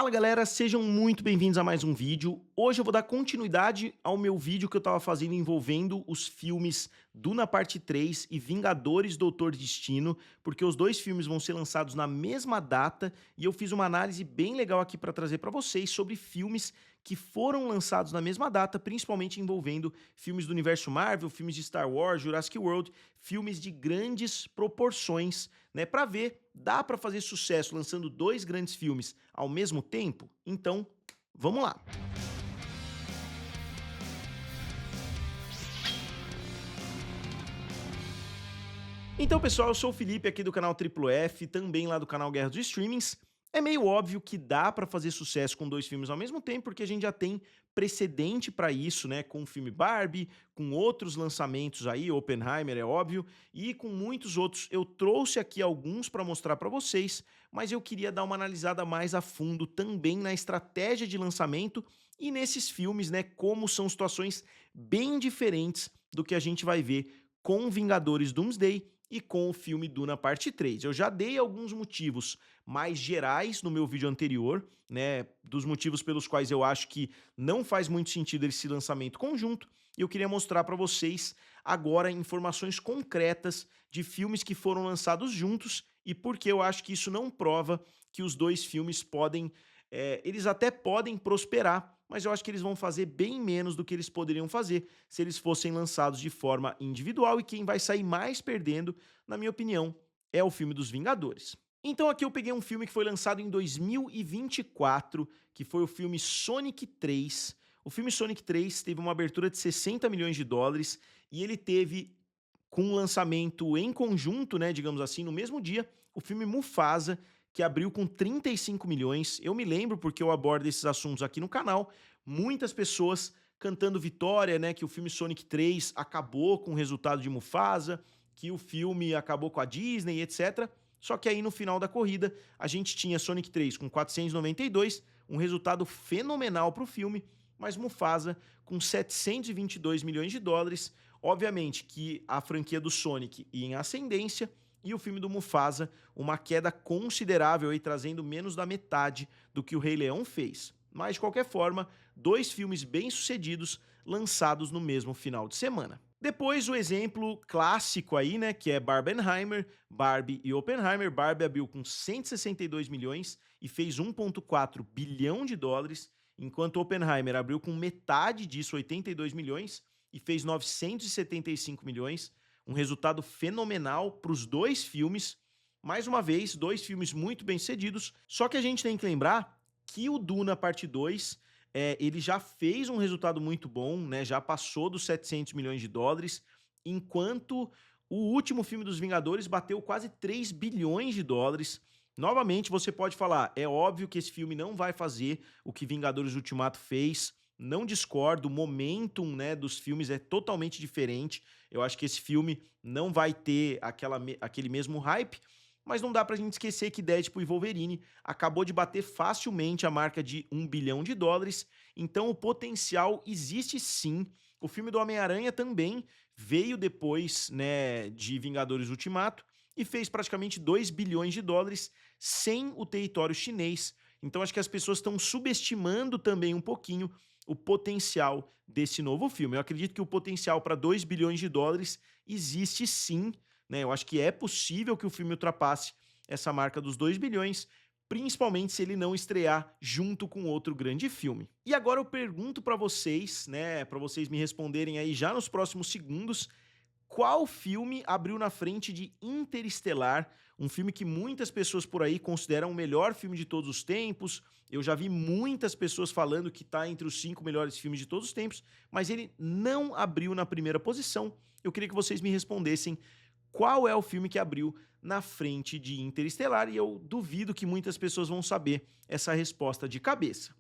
Fala galera, sejam muito bem-vindos a mais um vídeo. Hoje eu vou dar continuidade ao meu vídeo que eu estava fazendo envolvendo os filmes Duna Parte 3 e Vingadores Doutor Destino, porque os dois filmes vão ser lançados na mesma data e eu fiz uma análise bem legal aqui para trazer para vocês sobre filmes que foram lançados na mesma data, principalmente envolvendo filmes do universo Marvel, filmes de Star Wars, Jurassic World, filmes de grandes proporções, né, para ver, dá para fazer sucesso lançando dois grandes filmes ao mesmo tempo? Então, vamos lá. Então, pessoal, eu sou o Felipe aqui do canal Triplo F, também lá do canal Guerra dos Streamings. É meio óbvio que dá pra fazer sucesso com dois filmes ao mesmo tempo, porque a gente já tem precedente pra isso, né, com o filme Barbie, com outros lançamentos aí, Oppenheimer é óbvio, e com muitos outros. Eu trouxe aqui alguns pra mostrar pra vocês, mas eu queria dar uma analisada mais a fundo também na estratégia de lançamento e nesses filmes, né, como são situações bem diferentes do que a gente vai ver com Vingadores Doomsday e com o filme Duna Parte 3. Eu já dei alguns motivos mais gerais no meu vídeo anterior, né, dos motivos pelos quais eu acho que não faz muito sentido esse lançamento conjunto, e eu queria mostrar para vocês agora informações concretas de filmes que foram lançados juntos e porque eu acho que isso não prova que os dois filmes podem, eles até podem prosperar, mas eu acho que eles vão fazer bem menos do que eles poderiam fazer se eles fossem lançados de forma individual, e quem vai sair mais perdendo, na minha opinião, é o filme dos Vingadores. Então aqui eu peguei um filme que foi lançado em 2024, que foi o filme Sonic 3. O filme Sonic 3 teve uma abertura de 60 milhões de dólares e ele teve, com um lançamento em conjunto, né, digamos assim, no mesmo dia, o filme Mufasa, que abriu com 35 milhões. Eu me lembro porque eu abordo esses assuntos aqui no canal, muitas pessoas cantando vitória, né, que o filme Sonic 3 acabou com o resultado de Mufasa, que o filme acabou com a Disney, etc. Só que aí no final da corrida, a gente tinha Sonic 3 com 492, um resultado fenomenal para o filme, mas Mufasa com 722 milhões de dólares. Obviamente que a franquia do Sonic ia em ascendência e o filme do Mufasa uma queda considerável, aí, trazendo menos da metade do que o Rei Leão fez. Mas, de qualquer forma, dois filmes bem-sucedidos lançados no mesmo final de semana. Depois, o exemplo clássico aí, né, que é Barbenheimer, Barbie e Oppenheimer. Barbie abriu com 162 milhões e fez 1,4 bilhão de dólares, enquanto Oppenheimer abriu com metade disso, 82 milhões, e fez 975 milhões, um resultado fenomenal para os dois filmes. Mais uma vez, dois filmes muito bem-sucedidos, só que a gente tem que lembrar que o Duna Parte 2, ele já fez um resultado muito bom, né, já passou dos 700 milhões de dólares, enquanto o último filme dos Vingadores bateu quase 3 bilhões de dólares. Novamente, você pode falar, é óbvio que esse filme não vai fazer o que Vingadores Ultimato fez, não discordo, o momentum, né, dos filmes é totalmente diferente. Eu acho que esse filme não vai ter aquele mesmo hype, mas não dá pra gente esquecer que Deadpool e Wolverine acabou de bater facilmente a marca de 1 bilhão de dólares, então o potencial existe sim. O filme do Homem-Aranha também veio depois, né, de Vingadores Ultimato e fez praticamente 2 bilhões de dólares sem o território chinês. Então acho que as pessoas estão subestimando também um pouquinho o potencial desse novo filme. Eu acredito que o potencial para 2 bilhões de dólares existe sim, né? Eu acho que é possível que o filme ultrapasse essa marca dos 2 bilhões, principalmente se ele não estrear junto com outro grande filme. E agora eu pergunto para vocês, né, para vocês me responderem aí já nos próximos segundos, qual filme abriu na frente de Interestelar, um filme que muitas pessoas por aí consideram o melhor filme de todos os tempos? Eu já vi muitas pessoas falando que está entre os 5 melhores filmes de todos os tempos, mas ele não abriu na primeira posição. Eu queria que vocês me respondessem qual é o filme que abriu na frente de Interestelar, e eu duvido que muitas pessoas vão saber essa resposta de cabeça.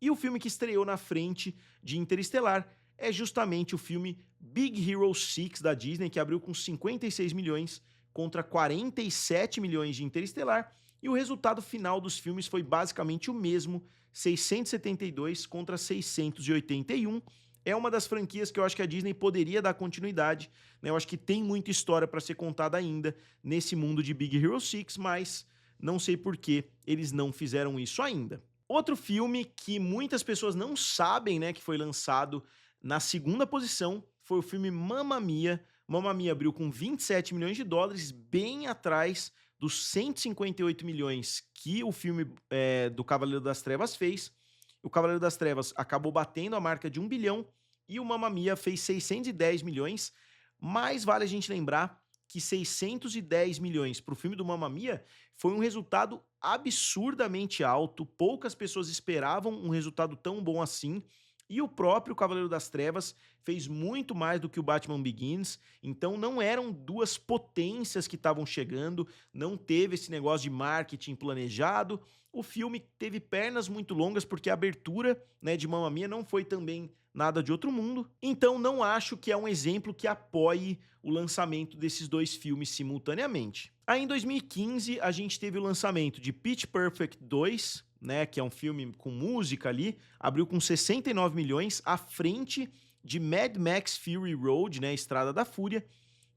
E o filme que estreou na frente de Interestelar é justamente o filme Big Hero 6 da Disney, que abriu com 56 milhões contra 47 milhões de Interestelar, e o resultado final dos filmes foi basicamente o mesmo, 672 contra 681. É uma das franquias que eu acho que a Disney poderia dar continuidade, né? Eu acho que tem muita história para ser contada ainda nesse mundo de Big Hero 6, mas não sei por que eles não fizeram isso ainda. Outro filme que muitas pessoas não sabem, né, que foi lançado na segunda posição, foi o filme Mamma Mia. Mamma Mia abriu com 27 milhões de dólares, bem atrás dos 158 milhões que o filme do Cavaleiro das Trevas fez. O Cavaleiro das Trevas acabou batendo a marca de 1 bilhão e o Mamma Mia fez 610 milhões, mas vale a gente lembrar que 610 milhões para o filme do Mamma Mia foi um resultado absurdamente alto, poucas pessoas esperavam um resultado tão bom assim, e o próprio Cavaleiro das Trevas fez muito mais do que o Batman Begins, então não eram duas potências que estavam chegando, não teve esse negócio de marketing planejado, o filme teve pernas muito longas porque a abertura, né, de Mamma Mia não foi também nada de outro mundo, então não acho que é um exemplo que apoie o lançamento desses dois filmes simultaneamente. Aí em 2015 a gente teve o lançamento de Pitch Perfect 2, né, que é um filme com música ali, abriu com 69 milhões à frente de Mad Max Fury Road, né, Estrada da Fúria.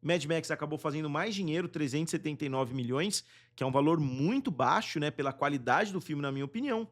Mad Max acabou fazendo mais dinheiro, 379 milhões, que é um valor muito baixo, né, pela qualidade do filme, na minha opinião.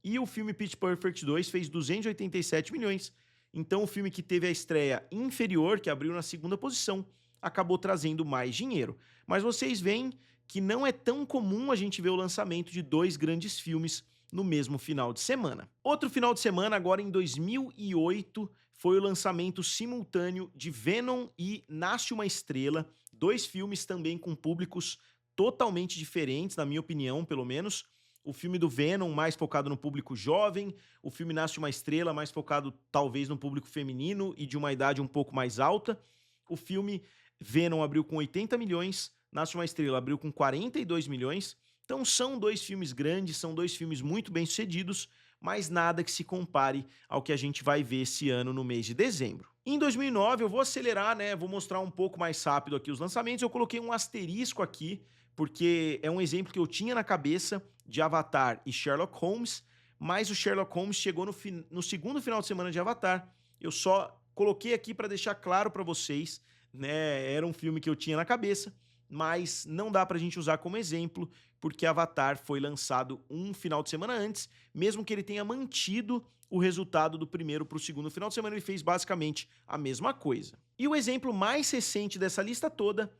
E o filme Pitch Perfect 2 fez 287 milhões. Então o filme que teve a estreia inferior, que abriu na segunda posição, acabou trazendo mais dinheiro. Mas vocês veem que não é tão comum a gente ver o lançamento de dois grandes filmes no mesmo final de semana. Outro final de semana, agora em 2008, foi o lançamento simultâneo de Venom e Nasce uma Estrela, dois filmes também com públicos totalmente diferentes, na minha opinião, pelo menos. O filme do Venom mais focado no público jovem, o filme Nasce uma Estrela mais focado talvez no público feminino e de uma idade um pouco mais alta. O filme Venom abriu com 80 milhões, Nasce uma Estrela abriu com 42 milhões. Então são dois filmes grandes, são dois filmes muito bem sucedidos, mas nada que se compare ao que a gente vai ver esse ano no mês de dezembro. Em 2009 eu vou acelerar, né? Vou mostrar um pouco mais rápido aqui os lançamentos. Eu coloquei um asterisco aqui, porque é um exemplo que eu tinha na cabeça de Avatar e Sherlock Holmes, mas o Sherlock Holmes chegou no segundo final de semana de Avatar. Eu só coloquei aqui para deixar claro para vocês, né? Era um filme que eu tinha na cabeça, mas não dá pra gente usar como exemplo, porque Avatar foi lançado um final de semana antes, mesmo que ele tenha mantido o resultado do primeiro para o segundo final de semana, ele fez basicamente a mesma coisa. E o exemplo mais recente dessa lista toda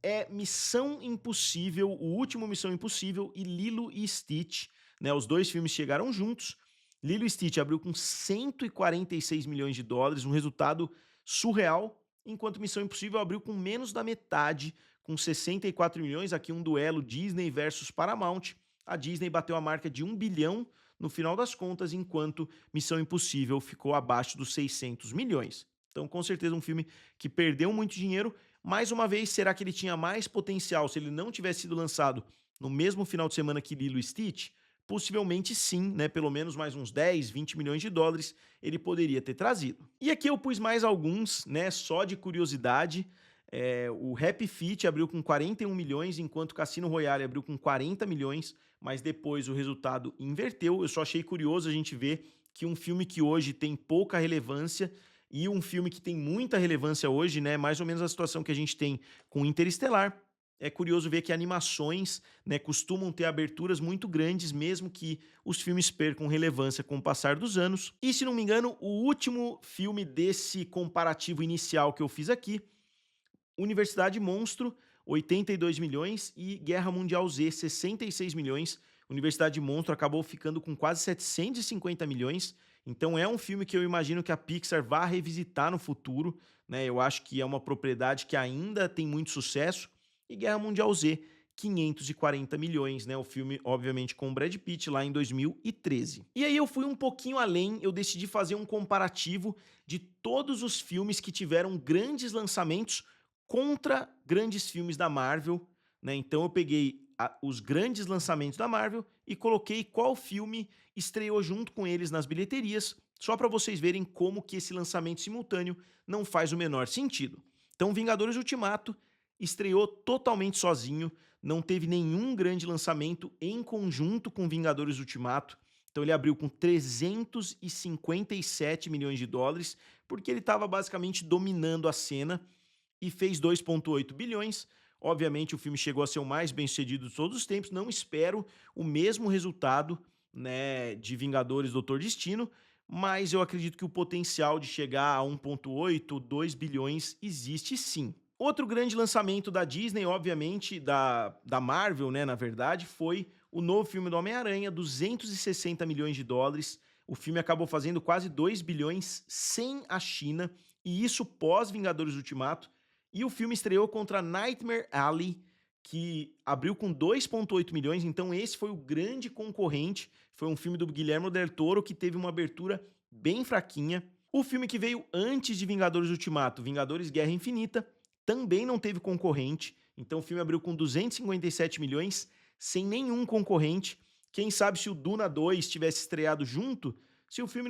é Missão Impossível, o último Missão Impossível e Lilo e Stitch, né? Os dois filmes chegaram juntos. Lilo e Stitch abriu com 146 milhões de dólares, um resultado surreal, enquanto Missão Impossível abriu com menos da metade, com 64 milhões, aqui um duelo Disney versus Paramount. A Disney bateu a marca de 1 bilhão no final das contas, enquanto Missão Impossível ficou abaixo dos 600 milhões. Então, com certeza, um filme que perdeu muito dinheiro. Mais uma vez, será que ele tinha mais potencial se ele não tivesse sido lançado no mesmo final de semana que Lilo e Stitch? Possivelmente sim, né? Pelo menos mais uns 10, 20 milhões de dólares ele poderia ter trazido. E aqui eu pus mais alguns, né? Só de curiosidade. O Happy Feet abriu com 41 milhões, enquanto Cassino Royale abriu com 40 milhões, mas depois o resultado inverteu. Eu só achei curioso a gente ver que um filme que hoje tem pouca relevância e um filme que tem muita relevância hoje, né? Mais ou menos a situação que a gente tem com Interestelar. É curioso ver que animações, né, costumam ter aberturas muito grandes, mesmo que os filmes percam relevância com o passar dos anos. E, se não me engano, o último filme desse comparativo inicial que eu fiz aqui, Universidade Monstro, 82 milhões, e Guerra Mundial Z, 66 milhões. Universidade Monstro acabou ficando com quase 750 milhões. Então é um filme que eu imagino que a Pixar vá revisitar no futuro, né? Eu acho que é uma propriedade que ainda tem muito sucesso. E Guerra Mundial Z, 540 milhões, né? O filme, obviamente, com o Brad Pitt lá em 2013. E aí eu fui um pouquinho além, eu decidi fazer um comparativo de todos os filmes que tiveram grandes lançamentos contra grandes filmes da Marvel, né? Então eu peguei os grandes lançamentos da Marvel e coloquei qual filme estreou junto com eles nas bilheterias, só para vocês verem como que esse lançamento simultâneo não faz o menor sentido. Então, Vingadores Ultimato estreou totalmente sozinho, não teve nenhum grande lançamento em conjunto com Vingadores Ultimato. Então ele abriu com 357 milhões de dólares, porque ele estava basicamente dominando a cena e fez 2,8 bilhões. Obviamente o filme chegou a ser o mais bem sucedido de todos os tempos, não espero o mesmo resultado né, de Vingadores Doutor Destino, mas eu acredito que o potencial de chegar a 1,8, 2 bilhões existe sim. Outro grande lançamento da Disney, obviamente, da Marvel, né, na verdade, foi o novo filme do Homem-Aranha, 260 milhões de dólares. O filme acabou fazendo quase 2 bilhões sem a China, e isso pós Vingadores Ultimato. E o filme estreou contra Nightmare Alley, que abriu com 2,8 milhões, então esse foi o grande concorrente. Foi um filme do Guillermo del Toro que teve uma abertura bem fraquinha. O filme que veio antes de Vingadores Ultimato, Vingadores Guerra Infinita, também não teve concorrente, então o filme abriu com 257 milhões, sem nenhum concorrente. Quem sabe se o Duna 2 tivesse estreado junto, se o filme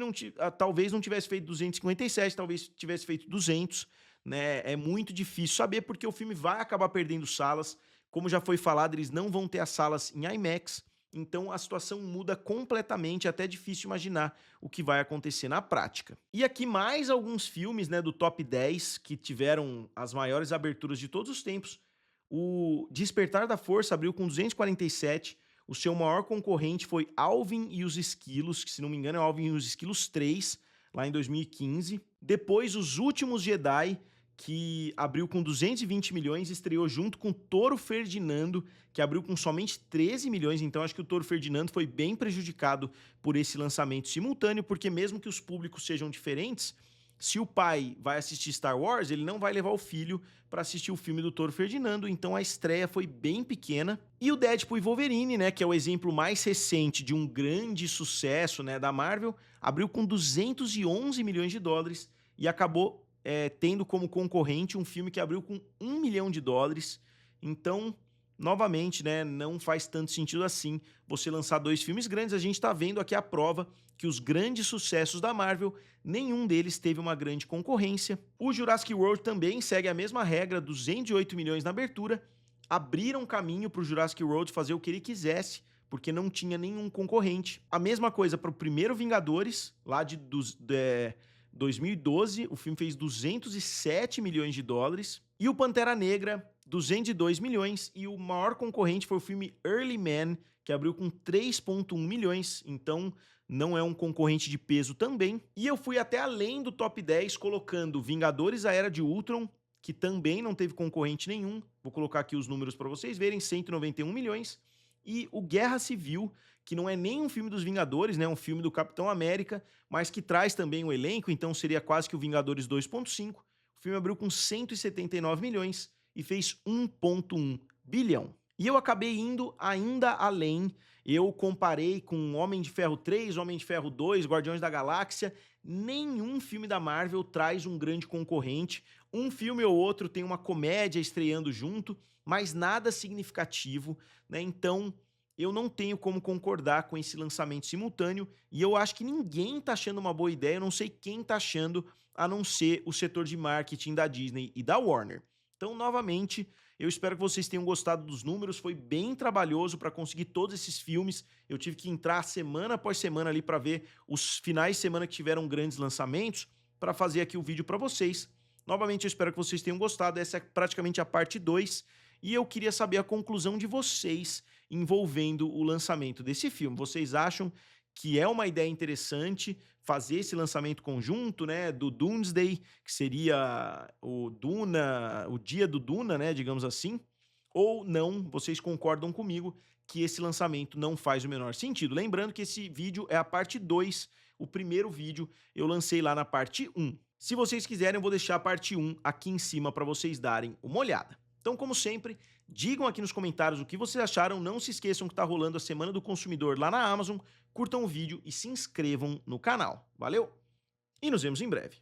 talvez não tivesse feito 257, talvez tivesse feito 200, né? É muito difícil saber porque o filme vai acabar perdendo salas. Como já foi falado, eles não vão ter as salas em IMAX, então a situação muda completamente, é até difícil imaginar o que vai acontecer na prática. E aqui mais alguns filmes, né, do top 10 que tiveram as maiores aberturas de todos os tempos. O Despertar da Força abriu com 247, o seu maior concorrente foi Alvin e os Esquilos, que se não me engano é Alvin e os Esquilos 3, lá em 2015. Depois Os Últimos Jedi, que abriu com 220 milhões, estreou junto com Toro Ferdinando, que abriu com somente 13 milhões, então acho que o Toro Ferdinando foi bem prejudicado por esse lançamento simultâneo, porque mesmo que os públicos sejam diferentes, se o pai vai assistir Star Wars, ele não vai levar o filho para assistir o filme do Toro Ferdinando, então a estreia foi bem pequena. E o Deadpool e Wolverine, né, que é o exemplo mais recente de um grande sucesso, né, da Marvel, abriu com 211 milhões de dólares e acabou tendo como concorrente um filme que abriu com 1 milhão de dólares. Então, novamente, né, não faz tanto sentido assim você lançar dois filmes grandes. A gente está vendo aqui a prova que os grandes sucessos da Marvel, nenhum deles teve uma grande concorrência. O Jurassic World também segue a mesma regra, 208 milhões na abertura. Abriram caminho para o Jurassic World fazer o que ele quisesse, porque não tinha nenhum concorrente. A mesma coisa para o primeiro Vingadores, lá de 2012, o filme fez 207 milhões de dólares. E o Pantera Negra, 202 milhões. E o maior concorrente foi o filme Early Man, que abriu com 3,1 milhões. Então, não é um concorrente de peso também. E eu fui até além do top 10, colocando Vingadores A Era de Ultron, que também não teve concorrente nenhum. Vou colocar aqui os números para vocês verem, 191 milhões. E o Guerra Civil, que não é nem um filme dos Vingadores, né, um filme do Capitão América, mas que traz também um elenco, então seria quase que o Vingadores 2,5. O filme abriu com 179 milhões e fez 1,1 bilhão. E eu acabei indo ainda além, eu comparei com Homem de Ferro 3, Homem de Ferro 2, Guardiões da Galáxia, nenhum filme da Marvel traz um grande concorrente, um filme ou outro tem uma comédia estreando junto, mas nada significativo, né? Então, eu não tenho como concordar com esse lançamento simultâneo e eu acho que ninguém tá achando uma boa ideia, eu não sei quem tá achando, a não ser o setor de marketing da Disney e da Warner. Então, novamente, eu espero que vocês tenham gostado dos números, foi bem trabalhoso para conseguir todos esses filmes, eu tive que entrar semana após semana ali para ver os finais de semana que tiveram grandes lançamentos, para fazer aqui o vídeo para vocês. Novamente, eu espero que vocês tenham gostado, essa é praticamente a parte 2, e eu queria saber a conclusão de vocês envolvendo o lançamento desse filme. Vocês acham que é uma ideia interessante fazer esse lançamento conjunto, né, do Doomsday, que seria o Duna, o dia do Duna, né, digamos assim, ou não, vocês concordam comigo que esse lançamento não faz o menor sentido? Lembrando que esse vídeo é a parte 2, o primeiro vídeo eu lancei lá na parte 1. Se vocês quiserem, eu vou deixar a parte 1 aqui em cima para vocês darem uma olhada. Então, como sempre, digam aqui nos comentários o que vocês acharam, não se esqueçam que está rolando a Semana do Consumidor lá na Amazon, curtam o vídeo e se inscrevam no canal. Valeu? E nos vemos em breve.